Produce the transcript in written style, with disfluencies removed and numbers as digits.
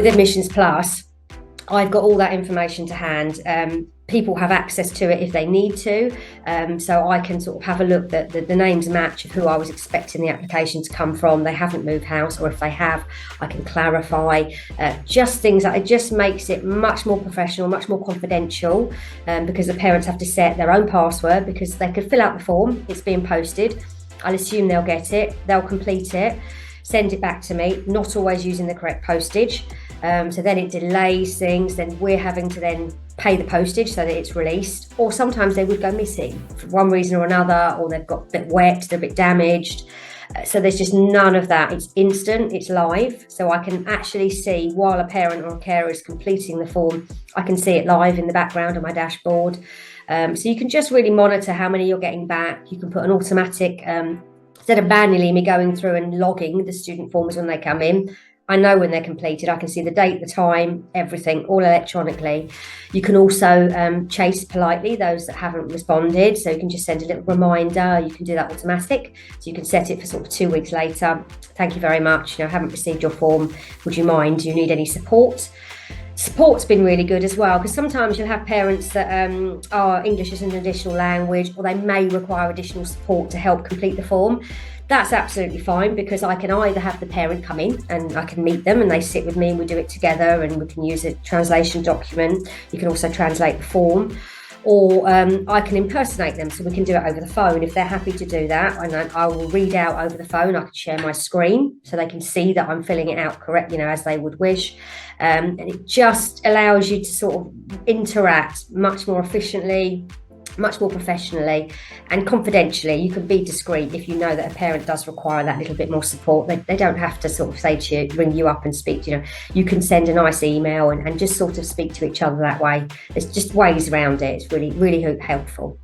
With Admissions Plus, I've got all that information to hand. People have access to it if they need to, so I can sort of have a look that the names match of who I was expecting the application to come from. They haven't moved house, or if they have, I can clarify just things that it just makes it much more professional, much more confidential, because the parents have to set their own password, because they could fill out the form, it's being posted, I'll assume they'll get it, they'll complete it, send it back to me, not always using the correct postage. So then it delays things, then we're having to then pay the postage so that it's released. Or sometimes they would go missing for one reason or another, or they've got a bit wet, they're a bit damaged. So there's just none of that. It's instant, it's live. So I can actually see while a parent or a carer is completing the form, I can see it live in the background on my dashboard. So you can just really monitor how many you're getting back. You can put an automatic, instead of manually me going through and logging the student forms when they come in, I know when they're completed. I can see the date, the time, everything, all electronically. You can also chase politely those that haven't responded. So you can just send a little reminder. You can do that automatic. So you can set it for sort of 2 weeks later. Thank you very much. I haven't received your form. Would you mind? Do you need any support? Support's been really good as well, because sometimes you'll have parents that are English as an additional language, or they may require additional support to help complete the form. That's absolutely fine, because I can either have the parent come in and I can meet them and they sit with me and we do it together, and we can use a translation document. You can also translate the form, or I can impersonate them, so we can do it over the phone if they're happy to do that. And I will read out over the phone. I can share my screen so they can see that I'm filling it out correct, as they would wish. And it just allows you to sort of interact much more efficiently, much more professionally and confidentially. You can be discreet if you know that a parent does require that little bit more support. They don't have to sort of say to you, ring you up and speak to you. You can send a nice email and just sort of speak to each other that way. There's just ways around it. It's really, really helpful.